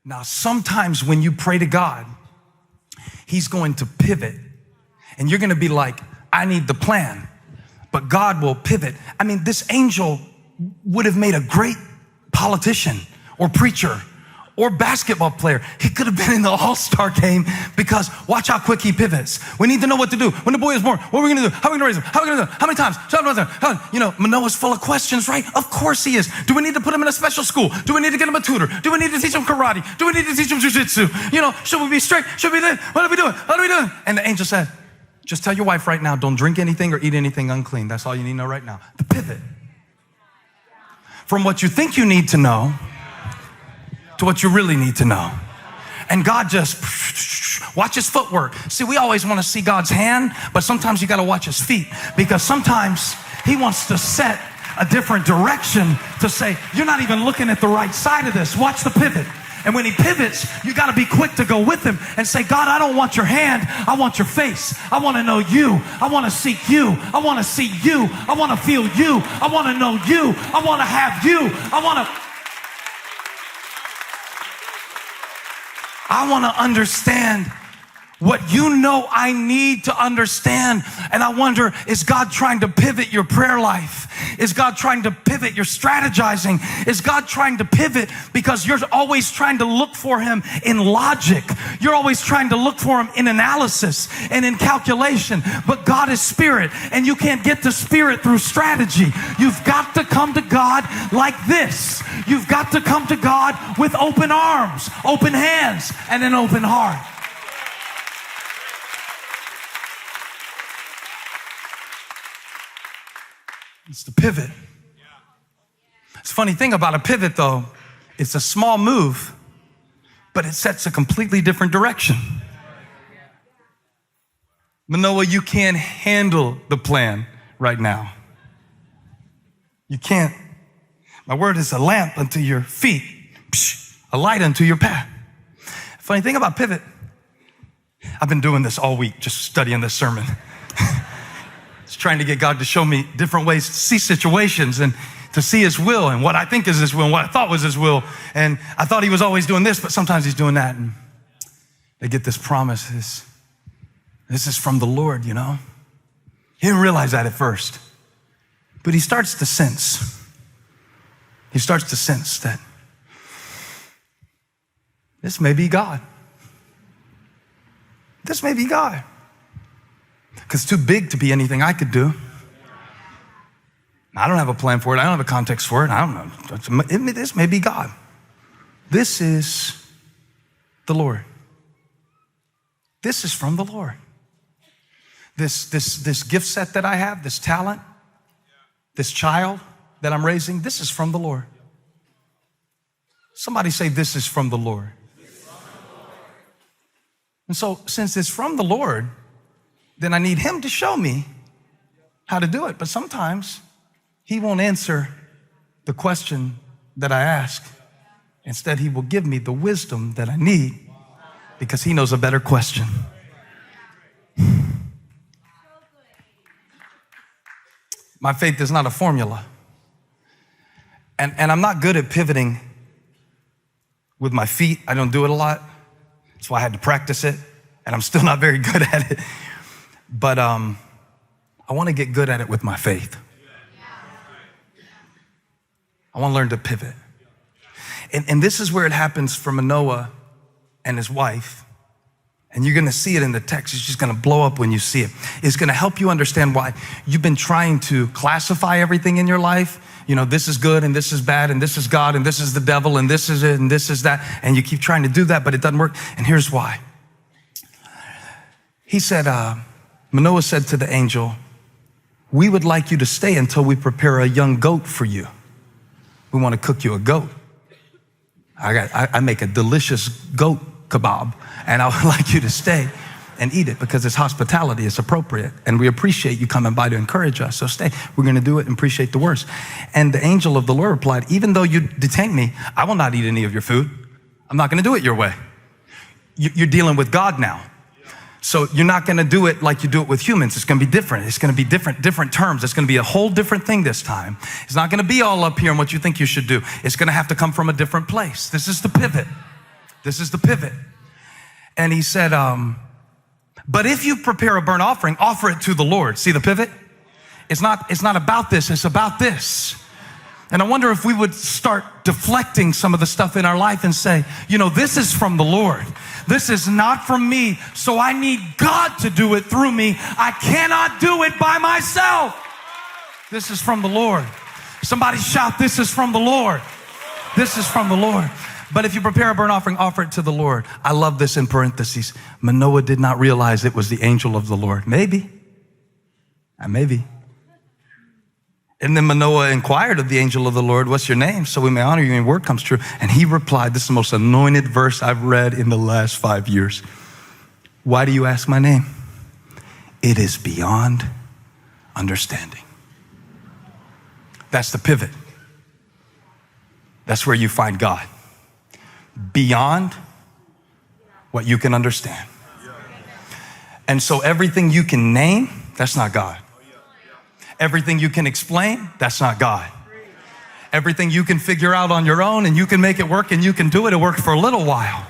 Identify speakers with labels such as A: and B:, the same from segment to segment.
A: Now, sometimes when you pray to God, he's going to pivot and you're going to be like, I need the plan, but God will pivot. I mean, this angel would have made a great politician or preacher or basketball player. He could have been in the all-star game because watch how quick he pivots. We need to know what to do. When the boy is born, what are we going to do? How are we going to raise him? How are we going to do it? How many times? You know, Manoah's full of questions, right? Of course he is. Do we need to put him in a special school? Do we need to get him a tutor? Do we need to teach him karate? Do we need to teach him jiu-jitsu? You know, should we be strict? Should we do it? What are we doing? What are we doing? And the angel said, just tell your wife right now, don't drink anything or eat anything unclean. That's all you need to know right now. The pivot. From what you think you need to know to what you really need to know. And God just, watch his footwork. See, we always want to see God's hand, but sometimes you got to watch his feet because sometimes he wants to set a different direction to say, you're not even looking at the right side of this. Watch the pivot. And when he pivots, you got to be quick to go with him and say, God, I don't want your hand. I want your face. I want to know you. I want to seek you. I want to see you. I want to feel you. I want to know you. I want to have you. I want to understand what you know I need to understand. And I wonder, is God trying to pivot your prayer life? Is God trying to pivot your strategizing? Is God trying to pivot because you're always trying to look for him in logic? You're always trying to look for him in analysis and in calculation. But God is spirit, and you can't get to spirit through strategy. You've got to come to God like this. You've got to come to God with open arms, open hands, and an open heart. It's the pivot. It's a funny thing about a pivot, though. It's a small move, but it sets a completely different direction. Manoah, you can't handle the plan right now. You can't. My word is a lamp unto your feet, a light unto your path. Funny thing about pivot, I've been doing this all week, just studying this sermon. It's trying to get God to show me different ways to see situations and to see his will and what I think is his will and what I thought was his will. And I thought he was always doing this, but sometimes he's doing that. And they get this promise. This is from the Lord, you know. He didn't realize that at first. But he starts to sense. He starts to sense that this may be God. This may be God. Because it's too big to be anything I could do. I don't have a plan for it. I don't have a context for it. I don't know. This may be God. This is the Lord. This is from the Lord. This gift set that I have, this talent, this child that I'm raising, this is from the Lord. Somebody say, this is from the Lord. And so since it's from the Lord, then I need him to show me how to do it. But sometimes he won't answer the question that I ask. Instead, he will give me the wisdom that I need because he knows a better question. My faith is not a formula. And I'm not good at pivoting with my feet. I don't do it a lot. That's why I had to practice it. And I'm still not very good at it. But I want to get good at it with my faith. I want to learn to pivot. And this is where it happens for Manoah and his wife. And you're going to see it in the text. It's just going to blow up when you see it. It's going to help you understand why you've been trying to classify everything in your life. You know, this is good and this is bad and this is God and this is the devil and this is it and this is that. And you keep trying to do that, but it doesn't work. And here's why. He said, Manoah said to the angel, we would like you to stay until we prepare a young goat for you. We want to cook you a goat. I make a delicious goat kebab, and I would like you to stay and eat it because it's hospitality, it's appropriate, and we appreciate you coming by to encourage us. So stay. We're going to do it and appreciate the worst. And the angel of the Lord replied, even though you detain me, I will not eat any of your food. I'm not going to do it your way. You're dealing with God now. So you're not going to do it like you do it with humans. It's going to be different. It's going to be different terms. It's going to be a whole different thing this time. It's not going to be all up here and what you think you should do. It's going to have to come from a different place. This is the pivot. This is the pivot. And he said, but if you prepare a burnt offering, offer it to the Lord. See the pivot? It's not about this, it's about this. And I wonder if we would start deflecting some of the stuff in our life and say, this is from the Lord. This is not from me, so I need God to do it through me. I cannot do it by myself. This is from the Lord. Somebody shout, this is from the Lord. This is from the Lord. But if you prepare a burnt offering, offer it to the Lord. I love this in parentheses. Manoah did not realize it was the angel of the Lord. Maybe. And then Manoah inquired of the angel of the Lord, what's your name? So we may honor you and your word comes true. And he replied, this is the most anointed verse I've read in the last 5 years. Why do you ask my name? It is beyond understanding. That's the pivot. That's where you find God. Beyond what you can understand. And so everything you can name, that's not God. Everything you can explain, that's not God. Everything you can figure out on your own and you can make it work and you can do it, it worked for a little while.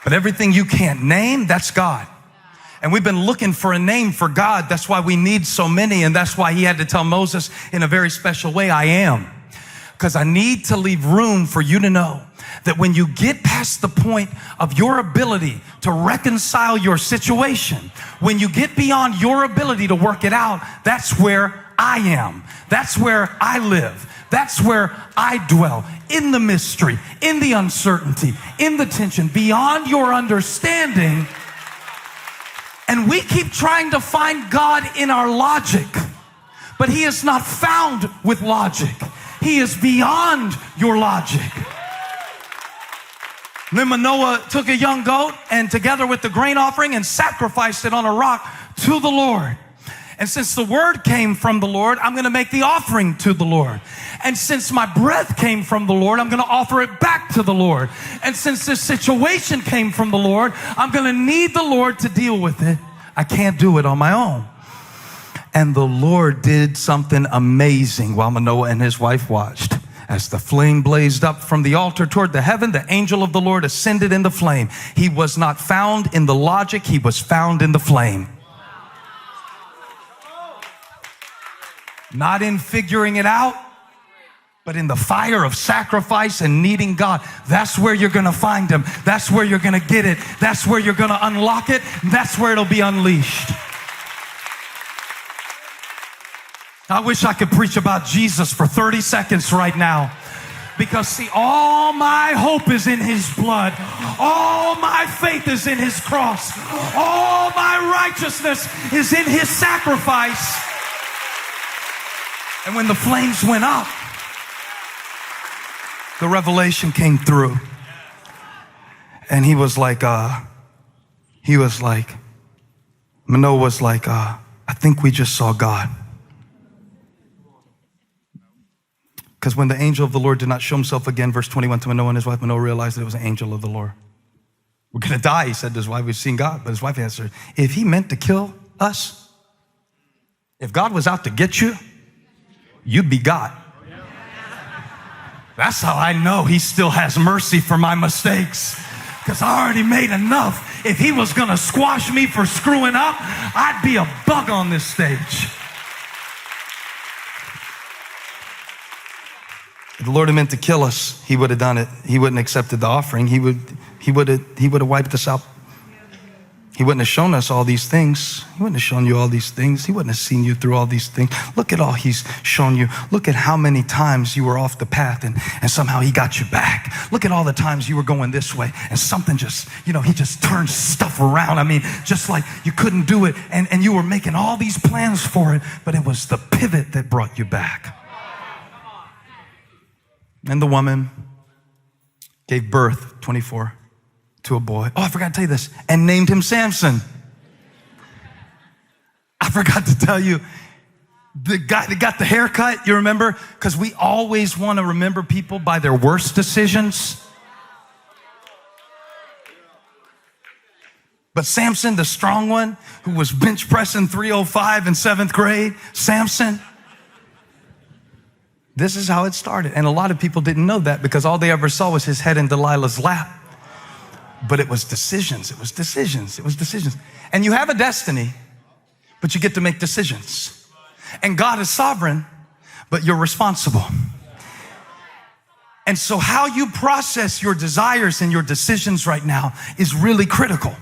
A: But everything you can't name, that's God. And we've been looking for a name for God. That's why we need so many. And that's why he had to tell Moses in a very special way, I am. Because I need to leave room for you to know that when you get past the point of your ability to reconcile your situation, when you get beyond your ability to work it out, that's where I am. That's where I live. That's where I dwell, in the mystery, in the uncertainty, in the tension, beyond your understanding. And we keep trying to find God in our logic, but he is not found with logic. He is beyond your logic. Then Manoah took a young goat and together with the grain offering and sacrificed it on a rock to the Lord. And since the word came from the Lord, I'm going to make the offering to the Lord. And since my breath came from the Lord, I'm going to offer it back to the Lord. And since this situation came from the Lord, I'm going to need the Lord to deal with it. I can't do it on my own. And the Lord did something amazing while Manoah and his wife watched. As the flame blazed up from the altar toward the heaven, the angel of the Lord ascended in the flame. He was not found in the logic, he was found in the flame. Not in figuring it out, but in the fire of sacrifice and needing God. That's where you're going to find him. That's where you're going to get it. That's where you're going to unlock it. That's where it'll be unleashed. I wish I could preach about Jesus for 30 seconds right now. Because see, all my hope is in his blood. All my faith is in his cross. All my righteousness is in his sacrifice. And when the flames went up, the revelation came through. And he was like, Manoah was like, I think we just saw God. Because when the angel of the Lord did not show himself again, verse 21, to Manoah and his wife, Manoah realized that it was an angel of the Lord. We're going to die, he said to his wife. We've seen God. But his wife answered, if he meant to kill us, if God was out to get you, you'd be God. That's how I know he still has mercy for my mistakes. Because I already made enough. If he was going to squash me for screwing up, I'd be a bug on this stage. If the Lord had meant to kill us, he would have done it. He wouldn't have accepted the offering. He would have wiped us out. He wouldn't have shown us all these things. He wouldn't have shown you all these things. He wouldn't have seen you through all these things. Look at all he's shown you. Look at how many times you were off the path and somehow he got you back. Look at all the times you were going this way and something just, he just turned stuff around. I mean, just like you couldn't do it and you were making all these plans for it, but it was the pivot that brought you back. And the woman gave birth, 24, to a boy. Oh, I forgot to tell you this. And named him Samson. I forgot to tell you. The guy that got the haircut, you remember? Because we always want to remember people by their worst decisions. But Samson, the strong one, who was bench pressing 305 in 7th grade, Samson. This is how it started. And a lot of people didn't know that because all they ever saw was his head in Delilah's lap. But it was decisions. It was decisions. It was decisions. And you have a destiny, but you get to make decisions. And God is sovereign, but you're responsible. And so how you process your desires and your decisions right now is really critical.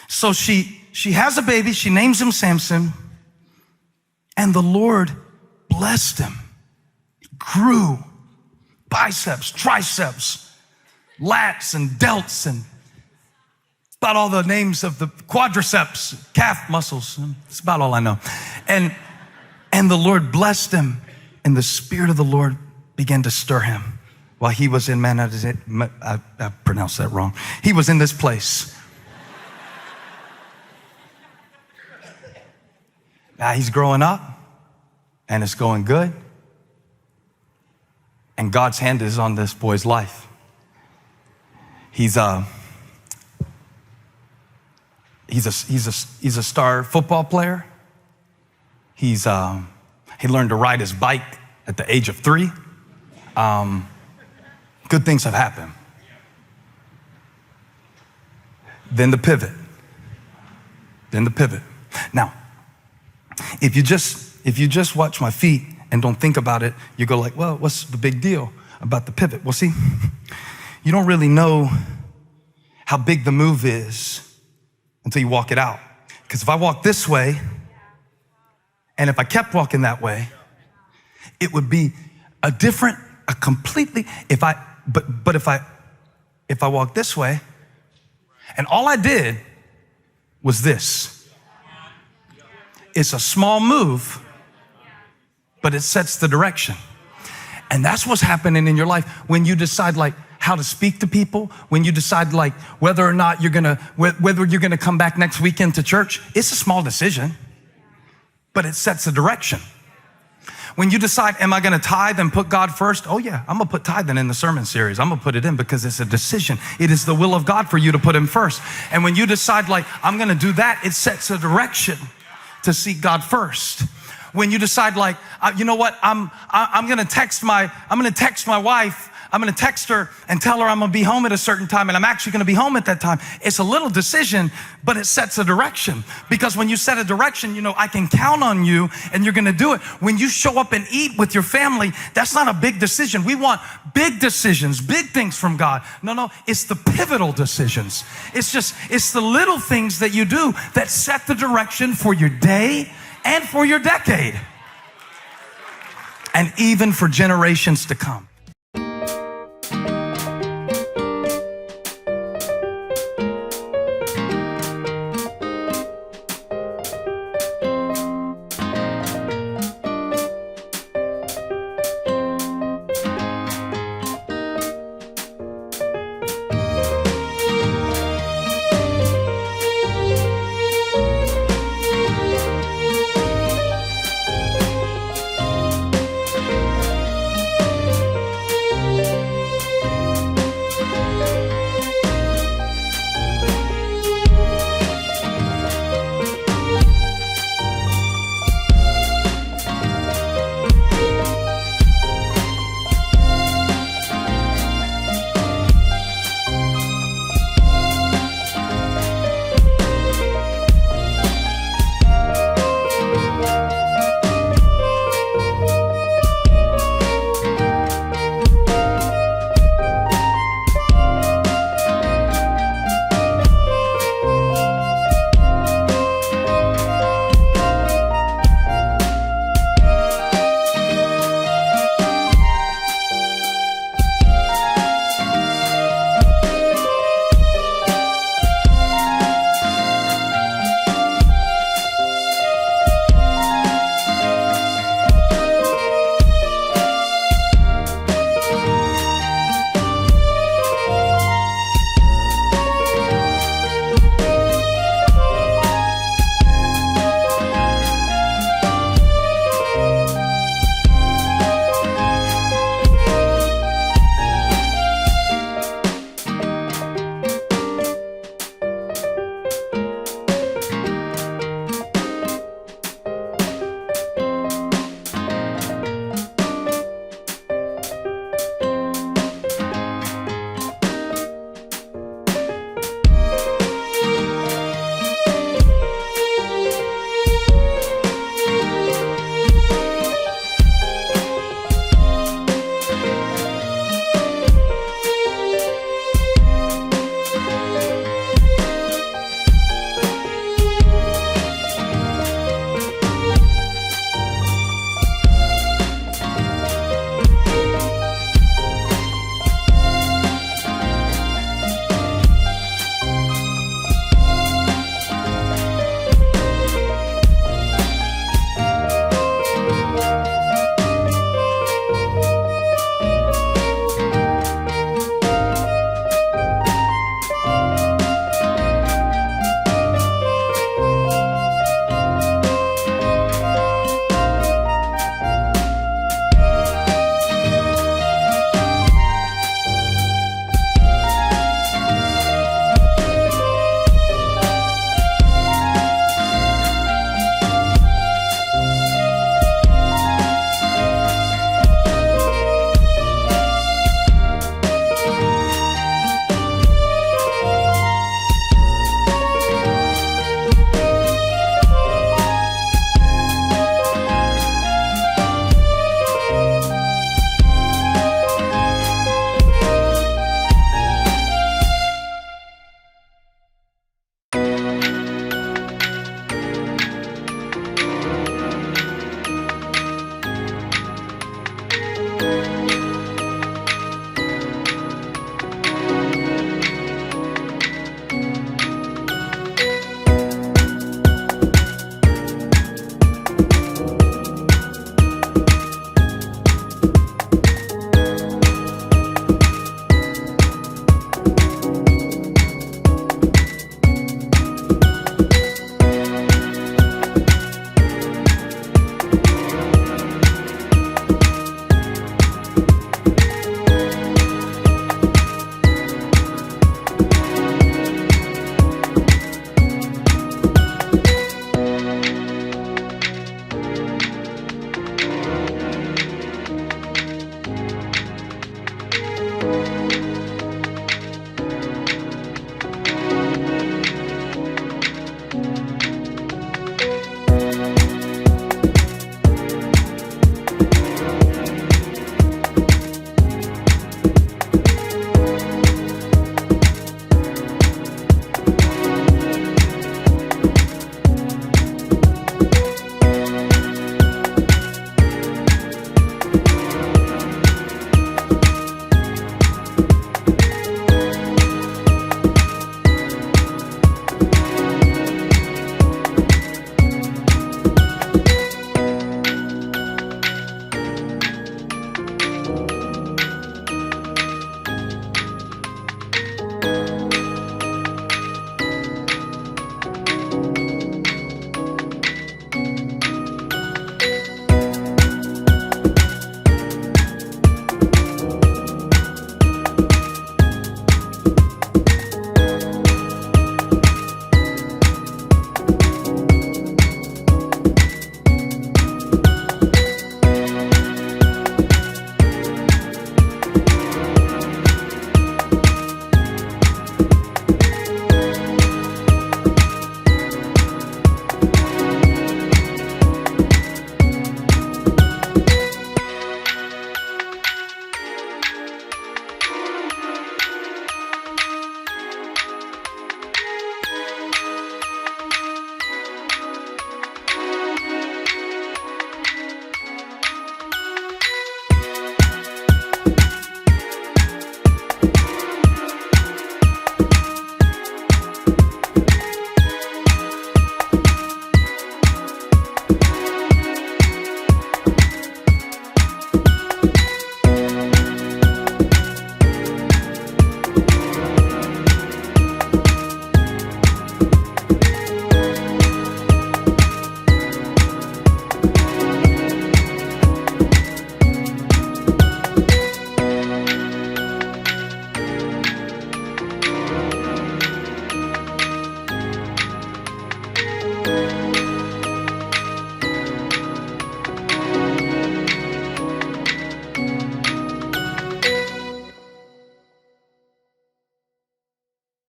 A: So she has a baby. She names him Samson. And the Lord blessed him. Grew biceps, triceps, lats and delts, and about all the names of the quadriceps, calf muscles. That's about all I know. And the Lord blessed him, and the Spirit of the Lord began to stir him while he was in I pronounced that wrong. He was in this place. Now he's growing up, and it's going good. And God's hand is on this boy's life. He's a star football player. He learned to ride his bike at the age of 3. Good things have happened. Then the pivot. Now, if you just watch my feet and don't think about it, you go like, well, what's the big deal about the pivot? Well, see, you don't really know how big the move is until you walk it out. Because if I walk this way, and if I kept walking that way, it would be completely, if I walk this way, and all I did was this. It's a small move, but it sets the direction. And that's what's happening in your life when you decide like how to speak to people, when you decide like whether or not you're gonna come back next weekend to church. It's a small decision, but it sets the direction. When you decide, am I gonna tithe and put God first? Oh yeah, I'm gonna put tithing in the sermon series. I'm gonna put it in because it's a decision. It is the will of God for you to put him first. And when you decide like, I'm gonna do that, it sets a direction to seek God first. When you decide like, you know what, I'm gonna text my wife. I'm gonna text her and tell her I'm gonna be home at a certain time, and I'm actually gonna be home at that time. It's a little decision, but it sets a direction. Because when you set a direction, you know, I can count on you and you're gonna do it. When you show up and eat with your family, that's not a big decision. We want big decisions, big things from God. No, it's the pivotal decisions. It's the little things that you do that set the direction for your day and for your decade. And even for generations to come.